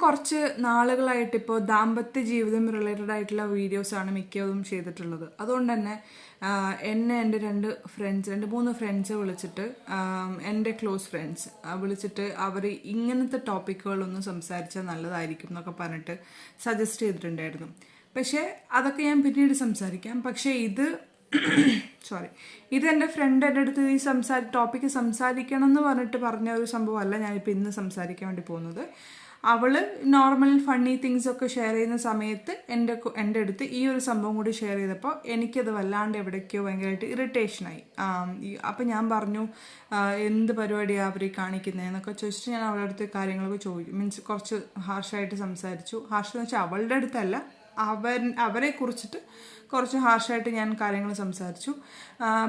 കുറച്ച് നാളുകളായിട്ട് ഇപ്പോൾ ദാമ്പത്യ ജീവിതം റിലേറ്റഡ് ആയിട്ടുള്ള വീഡിയോസാണ് മിക്കതും ചെയ്തിട്ടുള്ളത്. അതുകൊണ്ട് തന്നെ എന്നെ എൻ്റെ രണ്ട് മൂന്ന് ഫ്രണ്ട്സ് വിളിച്ചിട്ട്, എൻ്റെ ക്ലോസ് ഫ്രണ്ട്സ് വിളിച്ചിട്ട് അവർ ഇങ്ങനത്തെ ടോപ്പിക്കുകളൊന്നും സംസാരിച്ചാൽ നല്ലതായിരിക്കും എന്നൊക്കെ പറഞ്ഞിട്ട് സജസ്റ്റ് ചെയ്തിട്ടുണ്ടായിരുന്നു. പക്ഷേ അതൊക്കെ ഞാൻ പിന്നീട് സംസാരിക്കാം. പക്ഷേ ഇത് എൻ്റെ ഫ്രണ്ട് എൻ്റെ അടുത്ത് ഈ ടോപ്പിക്ക് സംസാരിക്കണം എന്ന് പറഞ്ഞിട്ട് പറഞ്ഞ ഒരു സംഭവമല്ല ഞാനിപ്പോൾ ഇന്ന് സംസാരിക്കാൻ വേണ്ടി പോകുന്നത്. അവള് നോർമൽ ഫണ്ണി തിങ്സ് ഒക്കെ ഷെയർ ചെയ്യുന്ന സമയത്ത് എൻ്റെ അടുത്ത് ഈ ഒരു സംഭവം കൂടി ഷെയർ ചെയ്തപ്പോൾ എനിക്കത് വല്ലാണ്ട് എവിടേക്കോ ഭയങ്കരമായിട്ട് ഇറിറ്റേഷനായി. അപ്പം ഞാൻ പറഞ്ഞു, എന്ത് പരിപാടിയാണ് അവർ കാണിക്കുന്നതെന്നൊക്കെ ചോദിച്ചിട്ട് ഞാൻ അവളുടെ അടുത്ത് കാര്യങ്ങളൊക്കെ ചോദിക്കും. മീൻസ് കുറച്ച് ഹാർഷായിട്ട് സംസാരിച്ചു. ഹാർഷ് എന്ന് വെച്ചാൽ അവളുടെ അടുത്തല്ല, അവരെ കുറിച്ചിട്ട് കുറച്ച് ഹാർഷായിട്ട് ഞാൻ കാര്യങ്ങൾ സംസാരിച്ചു.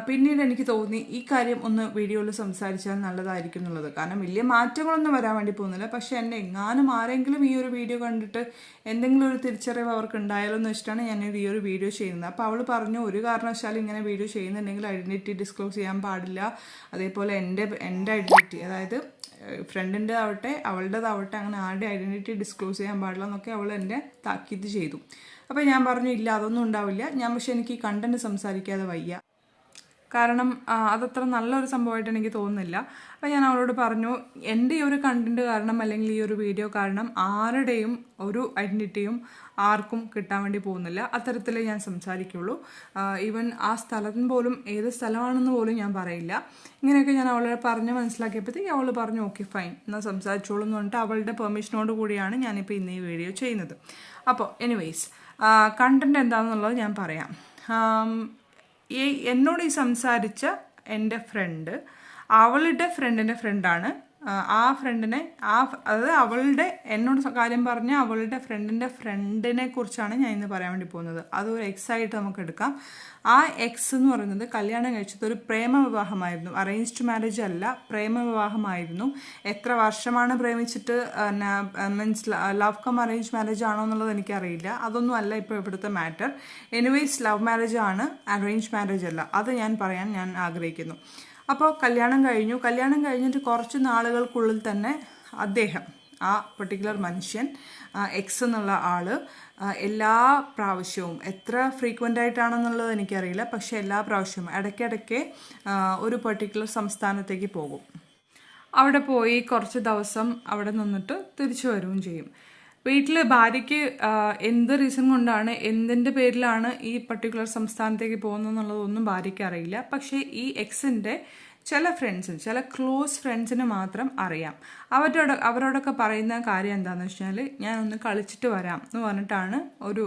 പിന്നീട് എനിക്ക് തോന്നി ഈ കാര്യം ഒന്ന് വീഡിയോയിൽ സംസാരിച്ചാൽ നല്ലതായിരിക്കും എന്നുള്ളത്. കാരണം വലിയ മാറ്റങ്ങളൊന്നും വരാൻ വേണ്ടി പോകുന്നില്ല. പക്ഷെ എന്നെ എങ്ങാനും ആരെങ്കിലും ഈ ഒരു വീഡിയോ കണ്ടിട്ട് എന്തെങ്കിലും ഒരു തിരിച്ചറിവ് അവർക്ക് ഉണ്ടായാലോ എന്ന് വെച്ചിട്ടാണ് ഞാൻ ഈ ഒരു വീഡിയോ ചെയ്യുന്നത്. അപ്പോൾ അവൾ പറഞ്ഞു, ഒരു കാരണവശാലും ഇങ്ങനെ വീഡിയോ ചെയ്യുന്നുണ്ടെങ്കിൽ ഐഡൻറ്റിറ്റി ഡിസ്ക്ലോസ് ചെയ്യാൻ പാടില്ല. അതേപോലെ എൻ്റെ ഐഡൻറ്റിറ്റി, അതായത് ഫ്രണ്ടിൻ്റെ ആവട്ടെ അവളുടേതാവട്ടെ, അങ്ങനെ ആരുടെ ഐഡൻറ്റിറ്റി ഡിസ്ക്ലോസ് ചെയ്യാൻ പാടില്ല എന്നൊക്കെ അവൾ എന്നെ താക്കീത് ചെയ്തു. അപ്പോൾ ഞാൻ പറഞ്ഞു, ഇല്ല അതൊന്നും ഉണ്ടാവില്ല. പക്ഷെ എനിക്ക് ഈ കണ്ടന്റ് സംസാരിക്കാതെ വയ്യ, കാരണം അതത്ര നല്ലൊരു സംഭവമായിട്ട് എനിക്ക് തോന്നുന്നില്ല. അപ്പോൾ ഞാൻ അവളോട് പറഞ്ഞു, എൻ്റെ ഈ ഒരു കണ്ടന്റ് കാരണം അല്ലെങ്കിൽ ഈ ഒരു വീഡിയോ കാരണം ആരുടെയും ഒരു ഐഡൻറ്റിറ്റിയും ആർക്കും കിട്ടാൻ വേണ്ടി പോകുന്നില്ല. അത്തരത്തിലേ ഞാൻ സംസാരിക്കുള്ളൂ. ഈവൻ ആ സ്ഥലം പോലും ഏത് സ്ഥലമാണെന്ന് പോലും ഞാൻ പറയില്ല. ഇങ്ങനെയൊക്കെ ഞാൻ അവളെ പറഞ്ഞ് മനസ്സിലാക്കിയപ്പോഴത്തേക്ക് അവൾ പറഞ്ഞു, ഓക്കെ ഫൈൻ എന്നാൽ സംസാരിച്ചോളൂ എന്ന് പറഞ്ഞിട്ട് അവളുടെ പെർമിഷനോട് കൂടിയാണ് ഞാനിപ്പോൾ ഇന്ന് ഈ വീഡിയോ ചെയ്യുന്നത്. അപ്പോൾ എനിവേയ്സ്, കണ്ടന്റ് എന്താണെന്നുള്ളത് ഞാൻ പറയാം. എന്നോട് ഈ സംസാരിച്ച എൻ്റെ ഫ്രണ്ട് അവളുടെ ഫ്രണ്ടിൻ്റെ ഫ്രണ്ടാണ്. ആ ഫ്രണ്ടിനെ അതായത് അവളുടെ എന്നോട് കാര്യം പറഞ്ഞ അവളുടെ ഫ്രണ്ടിനെ കുറിച്ചാണ് ഞാൻ ഇന്ന് പറയാൻ വേണ്ടി പോകുന്നത്. അതൊരു എക്സ് ആയിട്ട് നമുക്ക് എടുക്കാം. ആ എക്സ് എന്ന് പറയുന്നത് കല്യാണം കഴിച്ചത് ഒരു പ്രേമവിവാഹമായിരുന്നു. അറേഞ്ച്ഡ് മാരേജ് അല്ല, പ്രേമവിവാഹമായിരുന്നു. എത്ര വർഷമാണ് പ്രേമിച്ചിട്ട് means love cum arrange marriage ആണോ എന്നുള്ളത് എനിക്കറിയില്ല. അതൊന്നും അല്ല ഇപ്പോൾ ഇവിടുത്തെ മാറ്റർ. എനിവേയ്സ് ലവ് മാരേജ് ആണ്, അറേഞ്ച് മാരേജ് അല്ല. അത് പറയാൻ ഞാൻ ആഗ്രഹിക്കുന്നു. അപ്പോൾ കല്യാണം കഴിഞ്ഞിട്ട് കുറച്ച് നാളുകൾക്കുള്ളിൽ തന്നെ അദ്ദേഹം, ആ പെർട്ടിക്കുലർ മനുഷ്യൻ, എക്സ് എന്നുള്ള ആള് എല്ലാ പ്രാവശ്യവും, എത്ര ഫ്രീക്വൻ്റ് ആയിട്ടാണെന്നുള്ളത് എനിക്കറിയില്ല, പക്ഷെ എല്ലാ പ്രാവശ്യവും ഇടയ്ക്കിടയ്ക്ക് ഒരു പെർട്ടിക്കുലർ സംസ്ഥാനത്തേക്ക് പോകും. അവിടെ പോയി കുറച്ച് ദിവസം അവിടെ നിന്നിട്ട് തിരിച്ചു വരികയും ചെയ്യും. വീട്ടിൽ ഭാര്യയ്ക്ക് എന്ത് റീസൺ കൊണ്ടാണ്, എന്തിൻ്റെ പേരിലാണ് ഈ പർട്ടിക്കുലർ സംസ്ഥാനത്തേക്ക് പോകുന്നതെന്നുള്ളതൊന്നും ഭാര്യയ്ക്ക് അറിയില്ല. പക്ഷേ ഈ എക്സിൻ്റെ ചില ഫ്രണ്ട്സിന്, ചില ക്ലോസ് ഫ്രണ്ട്സിന് മാത്രം അറിയാം. അവരോടൊക്കെ പറയുന്ന കാര്യം എന്താണെന്ന് വെച്ചാൽ, ഞാനൊന്ന് കളിച്ചിട്ട് വരാം എന്ന് പറഞ്ഞിട്ടാണ് ഒരു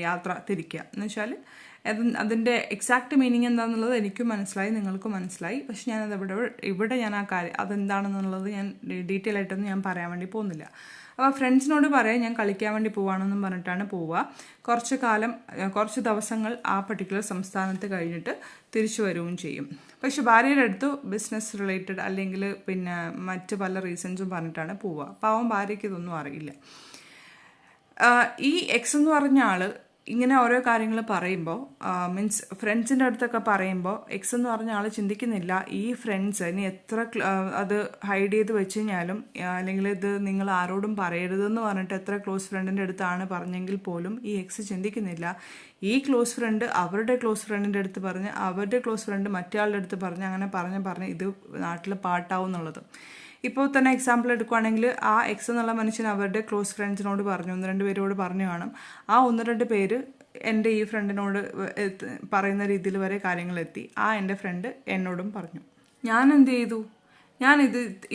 യാത്ര തിരിക്കുക. എന്ന് വെച്ചാൽ അതിൻ്റെ എക്സാക്ട് മീനിങ് എന്താണെന്നുള്ളത് എനിക്കും മനസ്സിലായി, നിങ്ങൾക്കും മനസ്സിലായി. പക്ഷെ ഞാനത് ഇവിടെ ഞാൻ ആ കാര്യം അതെന്താണെന്നുള്ളത് ഞാൻ ഡീറ്റെയിൽ ആയിട്ടൊന്നും ഞാൻ പറയാൻ വേണ്ടി പോകുന്നില്ല. അപ്പോൾ ഫ്രണ്ട്സിനോട് പറയാം, ഞാൻ കളിക്കാൻ വേണ്ടി പോവാണെന്നും പറഞ്ഞിട്ടാണ് പോവുക. കുറച്ച് ദിവസങ്ങൾ ആ പർട്ടിക്കുലർ സംസ്ഥാനത്ത് കഴിഞ്ഞിട്ട് തിരിച്ചു വരികയും ചെയ്യും. പക്ഷെ ഭാര്യയുടെ അടുത്ത് ബിസിനസ് റിലേറ്റഡ് അല്ലെങ്കിൽ മറ്റ് പല റീസൺസും പറഞ്ഞിട്ടാണ് പോവുക. പാവം ഭാര്യയ്ക്ക് ഇതൊന്നും അറിയില്ല. ഈ എക്സ് എന്ന് പറഞ്ഞ ആള് ഇങ്ങനെ ഓരോ കാര്യങ്ങൾ പറയുമ്പോൾ, മീൻസ് ഫ്രണ്ട്സിൻ്റെ അടുത്തൊക്കെ പറയുമ്പോൾ, എക്സ് എന്ന് പറഞ്ഞ ആൾ ചിന്തിക്കുന്നില്ല ഈ ഫ്രണ്ട്സ് ഇനി എത്ര അത് ഹൈഡ് ചെയ്ത് വെച്ച് കഴിഞ്ഞാലും, അല്ലെങ്കിൽ ഇത് നിങ്ങൾ ആരോടും പറയരുതെന്ന് പറഞ്ഞിട്ട് എത്ര ക്ലോസ് ഫ്രണ്ടിൻ്റെ അടുത്താണ് പറഞ്ഞെങ്കിൽ പോലും ഈ എക്സ് ചിന്തിക്കുന്നില്ല ഈ ക്ലോസ് ഫ്രണ്ട് അവരുടെ ക്ലോസ് ഫ്രണ്ടിൻ്റെ അടുത്ത് പറഞ്ഞ്, അവരുടെ ക്ലോസ് ഫ്രണ്ട് മറ്റേ അടുത്ത് പറഞ്ഞ്, അങ്ങനെ പറഞ്ഞ് ഇത് നാട്ടിൽ പാട്ടാവും എന്നുള്ളത്. ഇപ്പോൾ തന്നെ എക്സാമ്പിൾ എടുക്കുകയാണെങ്കിൽ, ആ എക്സ് എന്നുള്ള മനുഷ്യൻ അവരുടെ ക്ലോസ് ഫ്രണ്ട്സിനോട് പറഞ്ഞു, 1-2 പേരോട് പറഞ്ഞു കാണും. ആ 1-2 പേര് എൻ്റെ ഈ ഫ്രണ്ടിനോട് പറയുന്ന രീതിയിൽ വരെ കാര്യങ്ങൾ എത്തി. എൻ്റെ ഫ്രണ്ട് എന്നോടും പറഞ്ഞു. ഞാൻ എന്ത് ചെയ്തു?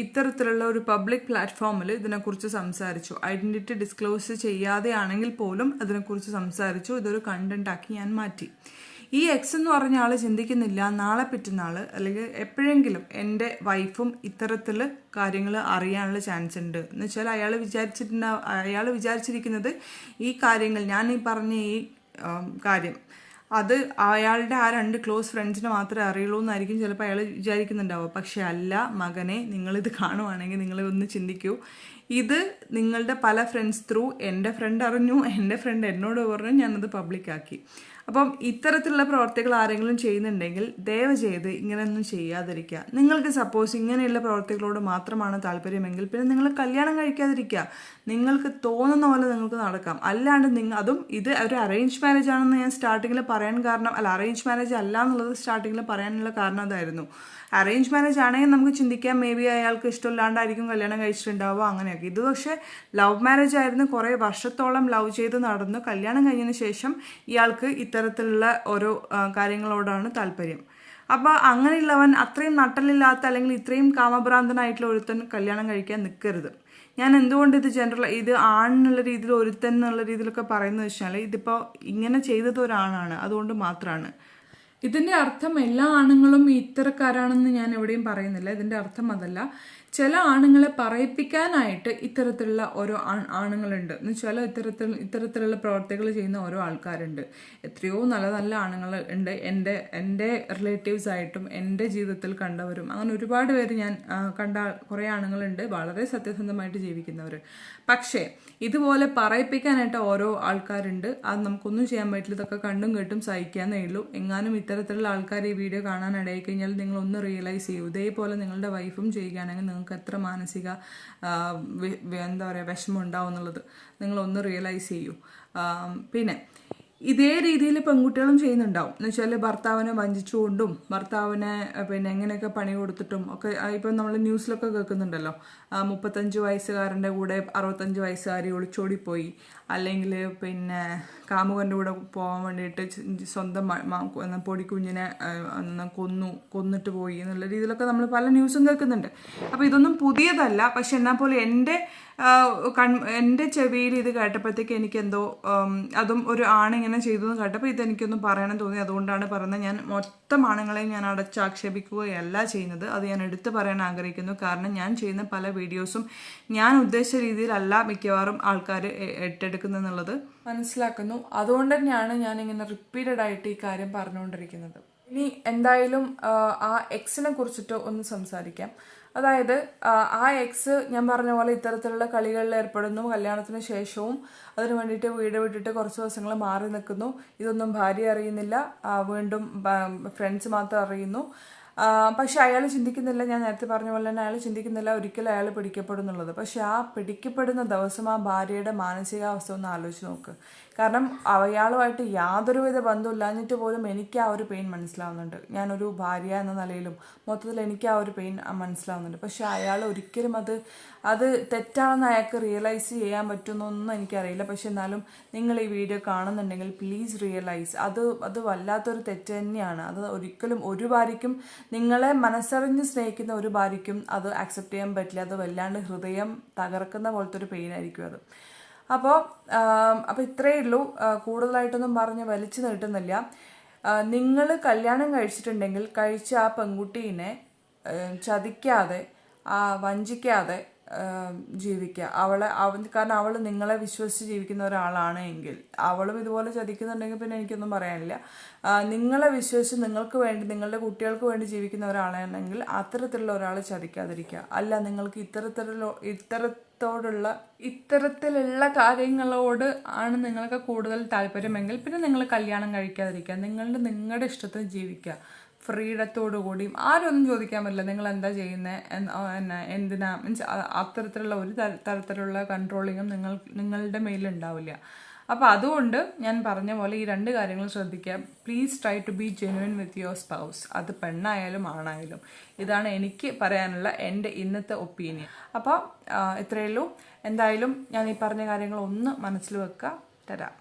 ഇത്തരത്തിലുള്ള ഒരു പബ്ലിക് പ്ലാറ്റ്ഫോമിൽ ഇതിനെക്കുറിച്ച് സംസാരിച്ചു. ഐഡൻറ്റിറ്റി ഡിസ്ക്ലോസ് ചെയ്യാതെ ആണെങ്കിൽ പോലും അതിനെക്കുറിച്ച് സംസാരിച്ചു. ഇതൊരു കണ്ടന്റ് ആക്കി ഞാൻ മാറ്റി. ഈ എക്സ് എന്ന് പറഞ്ഞ ആൾ ചിന്തിക്കുന്നില്ല നാളെ പിറ്റുന്നാൾ അല്ലെങ്കിൽ എപ്പോഴെങ്കിലും എൻ്റെ വൈഫും ഇത്തരത്തിൽ കാര്യങ്ങൾ അറിയാനുള്ള ചാൻസ് ഉണ്ട് എന്ന് വെച്ചാൽ അയാൾ വിചാരിച്ചിരിക്കുന്നത് ഈ കാര്യങ്ങൾ, ഞാൻ ഈ പറഞ്ഞ ഈ കാര്യം അത് അയാളുടെ ആ 2 ക്ലോസ് ഫ്രണ്ട്സിന് മാത്രമേ അറിയുള്ളൂ എന്നായിരിക്കും ചിലപ്പോൾ അയാൾ വിചാരിക്കുന്നുണ്ടാവുക. പക്ഷെ അല്ല മകനെ, നിങ്ങളിത് കാണുവാണെങ്കിൽ നിങ്ങൾ ഒന്ന് ചിന്തിക്കൂ. ഇത് നിങ്ങളുടെ പല ഫ്രണ്ട്സ് ത്രൂ എൻ്റെ ഫ്രണ്ട് അറിഞ്ഞു, എൻ്റെ ഫ്രണ്ട് എന്നോട് പറഞ്ഞു, ഞാനത് പബ്ലിക്കാക്കി. അപ്പം ഇത്തരത്തിലുള്ള പ്രവർത്തികൾ ആരെങ്കിലും ചെയ്യുന്നുണ്ടെങ്കിൽ ദയവ് ചെയ്ത് ഇങ്ങനെയൊന്നും ചെയ്യാതിരിക്കുക. നിങ്ങൾക്ക് സപ്പോസ് ഇങ്ങനെയുള്ള പ്രവർത്തികളോട് മാത്രമാണ് താല്പര്യമെങ്കിൽ പിന്നെ നിങ്ങൾ കല്യാണം കഴിക്കാതിരിക്കുക. നിങ്ങൾക്ക് തോന്നുന്ന പോലെ നിങ്ങൾക്ക് നടക്കാം. അല്ലാണ്ട് അതും ഇത് ഒരു അറേഞ്ച് മാരേജ് ആണെന്ന് ഞാൻ സ്റ്റാർട്ടിങ്ങിൽ പറയാൻ കാരണം, അറേഞ്ച് മാരേജ് അല്ല എന്നുള്ളത് സ്റ്റാർട്ടിങ്ങിൽ പറയാനുള്ള കാരണം അതായിരുന്നു. അറേഞ്ച് മാരേജ് ആണെങ്കിൽ നമുക്ക് ചിന്തിക്കാം മേ ബി അയാൾക്ക് ഇഷ്ടമില്ലാണ്ടായിരിക്കും കല്യാണം കഴിച്ചിട്ടുണ്ടാവുക, അങ്ങനെയൊക്കെ. ഇത് പക്ഷേ ലവ് മാരേജ് ആയിരുന്നു. കുറേ വർഷത്തോളം ലവ് ചെയ്ത് നടന്നു കല്യാണം കഴിഞ്ഞതിന് ശേഷം ഇയാൾക്ക് ഇത്തരത്തിലുള്ള ഓരോ കാര്യങ്ങളോടാണ് താല്പര്യം. അപ്പോൾ അങ്ങനെയുള്ളവൻ അത്രയും നട്ടലില്ലാത്ത അല്ലെങ്കിൽ ഇത്രയും കാമഭ്രാന്തനായിട്ടുള്ള ഒരുത്തൻ കല്യാണം കഴിക്കാൻ നിൽക്കരുത്. ഞാൻ എന്തുകൊണ്ട് ഇത് ആണെന്നുള്ള രീതിയിൽ ഒരുത്തൻ എന്നുള്ള രീതിയിലൊക്കെ പറയുന്നത് വെച്ചാൽ ഇതിപ്പോൾ ഇങ്ങനെ ചെയ്തത് ഒരാണാണ്, അതുകൊണ്ട് മാത്രമാണ്. ഇതിൻ്റെ അർത്ഥം എല്ലാ ആണുങ്ങളും ഇത്തരക്കാരാണെന്ന് ഞാൻ എവിടെയും പറയുന്നില്ല. ഇതിൻ്റെ അർത്ഥം അതല്ല. ചില ആണുങ്ങളെ പറയിപ്പിക്കാനായിട്ട് ഇത്തരത്തിലുള്ള ഓരോ ആണുങ്ങളുണ്ട് എന്ന് വെച്ചാൽ ഇത്തരത്തിലുള്ള പ്രവർത്തികൾ ചെയ്യുന്ന ഓരോ ആൾക്കാരുണ്ട്. എത്രയോ നല്ല നല്ല ആണുങ്ങൾ ഉണ്ട്. എൻ്റെ റിലേറ്റീവ്സ് ആയിട്ടും എൻ്റെ ജീവിതത്തിൽ കണ്ടവരും അങ്ങനെ ഒരുപാട് പേര് ഞാൻ കണ്ട കുറേ ആണുങ്ങളുണ്ട്, വളരെ സത്യസന്ധമായിട്ട് ജീവിക്കുന്നവർ. പക്ഷേ ഇതുപോലെ പറയിപ്പിക്കാനായിട്ട് ഓരോ ആൾക്കാരുണ്ട്. അത് നമുക്കൊന്നും ചെയ്യാൻ പറ്റില്ല. ഇതൊക്കെ കണ്ടും കേട്ടും സഹിക്കാന്നേ ഉള്ളൂ. എങ്ങാനും ഇത്തരത്തിലുള്ള ആൾക്കാർ ഈ വീഡിയോ കാണാനിടയായി കഴിഞ്ഞാൽ നിങ്ങളൊന്ന് റിയലൈസ് ചെയ്യൂ. ഇതേപോലെ നിങ്ങളുടെ വൈഫും ചെയ്യുകയാണെങ്കിൽ നിങ്ങൾക്ക് എത്ര മാനസിക എന്താ പറയുക വിഷമം ഉണ്ടാവും എന്നുള്ളത് നിങ്ങളൊന്ന് റിയലൈസ് ചെയ്യൂ. പിന്നെ ഇതേ രീതിയിൽ പെൺകുട്ടികളും ചെയ്യുന്നുണ്ടാവും. എന്ന് വെച്ചാൽ ഭർത്താവിനെ വഞ്ചിച്ചുകൊണ്ടും ഭർത്താവിനെ പിന്നെ എങ്ങനെയൊക്കെ പണി കൊടുത്തിട്ടും ഒക്കെ ഇപ്പം നമ്മൾ ന്യൂസിലൊക്കെ കേൾക്കുന്നുണ്ടല്ലോ. 35 വയസ്സുകാരൻ്റെ കൂടെ 65 വയസ്സുകാരി ഒളിച്ചോടിപ്പോയി, അല്ലെങ്കിൽ പിന്നെ കാമുകൻ്റെ കൂടെ പോകാൻ വേണ്ടിയിട്ട് സ്വന്തം പൊടിക്കുഞ്ഞിനെ കൊന്നിട്ട് പോയി എന്നുള്ള രീതിയിലൊക്കെ നമ്മൾ പല ന്യൂസും കേൾക്കുന്നുണ്ട്. അപ്പോൾ ഇതൊന്നും പുതിയതല്ല. പക്ഷെ എന്നാൽ പോലും എൻ്റെ ചെവിയിൽ ഇത് കേട്ടപ്പോഴത്തേക്ക് എനിക്കെന്തോ അതും ഒരു ആണിങ്ങനെ ചെയ്തു എന്ന് കേട്ടപ്പോൾ ഇതെനിക്കൊന്നും പറയണം തോന്നി. അതുകൊണ്ടാണ് പറയുന്നത്. ഞാൻ മൊത്തം ആണുങ്ങളെയും ഞാൻ അടച്ചാക്ഷേപിക്കുകയല്ല ചെയ്യുന്നത്. അത് ഞാൻ എടുത്തു പറയാൻ ആഗ്രഹിക്കുന്നു. കാരണം ഞാൻ ചെയ്യുന്ന പല വീഡിയോസും ഞാൻ ഉദ്ദേശിച്ച രീതിയിലല്ല മിക്കവാറും ആൾക്കാർ ഏറ്റെടുക്കുന്നെന്നുള്ളത് മനസ്സിലാക്കുന്നു. അതുകൊണ്ട് തന്നെയാണ് ഞാനിങ്ങനെ റിപ്പീറ്റഡ് ആയിട്ട് ഈ കാര്യം പറഞ്ഞുകൊണ്ടിരിക്കുന്നത്. ഇനി എന്തായാലും ആ എക്സിനെ കുറിച്ചിട്ട് ഒന്ന് സംസാരിക്കാം. അതായത് ആ എക്സ് ഞാൻ പറഞ്ഞ പോലെ ഇത്തരത്തിലുള്ള കളികളിൽ ഏർപ്പെടുന്നു. കല്യാണത്തിന് ശേഷവും അതിന് വേണ്ടിയിട്ട് വീട് വിട്ടിട്ട് കുറച്ച് ദിവസങ്ങൾ മാറി നിൽക്കുന്നു. ഇതൊന്നും ഭാര്യ അറിയുന്നില്ല, വീണ്ടും ഫ്രണ്ട്സ് മാത്രം അറിയുന്നു. പക്ഷെ അയാൾ ചിന്തിക്കുന്നില്ല, ഞാൻ നേരത്തെ പറഞ്ഞ പോലെ തന്നെ അയാൾ ചിന്തിക്കുന്നില്ല ഒരിക്കലും അയാൾ പിടിക്കപ്പെടുന്നുള്ളത്. പക്ഷെ ആ പിടിക്കപ്പെടുന്ന ദിവസം ആ ഭാര്യയുടെ മാനസികാവസ്ഥ ഒന്ന് ആലോചിച്ച് നോക്ക്. കാരണം അയാളുമായിട്ട് യാതൊരുവിധ ബന്ധമില്ലാഞ്ഞിട്ട് പോലും എനിക്ക് ആ ഒരു പെയിൻ മനസ്സിലാവുന്നുണ്ട്. ഞാനൊരു ഭാര്യ എന്ന നിലയിലും മൊത്തത്തിൽ എനിക്ക് ആ ഒരു പെയിൻ മനസ്സിലാവുന്നുണ്ട്. പക്ഷെ അയാൾ ഒരിക്കലും അത് തെറ്റാണെന്ന് അയാൾക്ക് റിയലൈസ് ചെയ്യാൻ പറ്റുമെന്നൊന്നും എനിക്കറിയില്ല. പക്ഷെ എന്നാലും നിങ്ങൾ ഈ വീഡിയോ കാണുന്നുണ്ടെങ്കിൽ പ്ലീസ് റിയലൈസ്, അത് വല്ലാത്തൊരു തെറ്റ് തന്നെയാണ്. അത് ഒരിക്കലും ഒരു ഭാര്യയ്ക്കും, നിങ്ങളെ മനസ്സറിഞ്ഞ് സ്നേഹിക്കുന്ന ഒരു ഭാര്യയ്ക്കും അത് അക്സെപ്റ്റ് ചെയ്യാൻ പറ്റില്ല. അത് വല്ലാണ്ട് ഹൃദയം തകർക്കുന്ന പോലത്തെ ഒരു പെയിൻ ആയിരിക്കും അത്. അപ്പോൾ ഇത്രയേ ഉള്ളൂ. കൂടുതലായിട്ടൊന്നും പറഞ്ഞ് വലിച്ചു നീട്ടുന്നില്ല. നിങ്ങൾ കല്യാണം കഴിച്ചിട്ടുണ്ടെങ്കിൽ കഴിച്ച ആ പെൺകുട്ടീനെ ചതിക്കാതെ വഞ്ചിക്കാതെ ജീവിക്കുക. കാരണം അവൾ നിങ്ങളെ വിശ്വസിച്ച് ജീവിക്കുന്ന ഒരാളാണ് എങ്കിൽ, അവളും ഇതുപോലെ ചതിക്കുന്നുണ്ടെങ്കിൽ പിന്നെ എനിക്കൊന്നും പറയാനില്ല. നിങ്ങളെ വിശ്വസിച്ച് നിങ്ങൾക്ക് വേണ്ടി, നിങ്ങളുടെ കുട്ടികൾക്ക് വേണ്ടി ജീവിക്കുന്ന ഒരാളാണെങ്കിൽ അത്തരത്തിലുള്ള ഒരാളെ ചതിക്കാതിരിക്കുക. അല്ല, നിങ്ങൾക്ക് ഇത്തരത്തിലുള്ള കാര്യങ്ങളോട് ആണ് നിങ്ങൾക്ക് കൂടുതൽ താല്പര്യമെങ്കിൽ പിന്നെ നിങ്ങൾ കല്യാണം കഴിക്കാതിരിക്കുക. നിങ്ങളുടെ ഇഷ്ടത്തിന് ജീവിക്കുക, ഫ്രീഡത്തോടു കൂടിയും. ആരൊന്നും ചോദിക്കാൻ പറ്റില്ല നിങ്ങൾ എന്താ ചെയ്യുന്നത്, എന്തിനാ, മീൻസ് അത്തരത്തിലുള്ള ഒരു തരത്തിലുള്ള കൺട്രോളിങ്ങും നിങ്ങളുടെ മേലുണ്ടാവില്ല. അപ്പോൾ അതുകൊണ്ട് ഞാൻ പറഞ്ഞ പോലെ ഈ 2 കാര്യങ്ങൾ ശ്രദ്ധിക്കുക. Please try to be genuine with your spouse. അത് പെണ്ണായാലും ആണായാലും. ഇതാണ് എനിക്ക് പറയാനുള്ള എൻ്റെ ഇന്നത്തെ ഒപ്പീനിയൻ. അപ്പോൾ ഇത്രയേ ഉള്ളൂ. എന്തായാലും ഞാൻ ഈ പറഞ്ഞ കാര്യങ്ങൾ ഒന്ന് മനസ്സിൽ വെക്കുക. തരാം.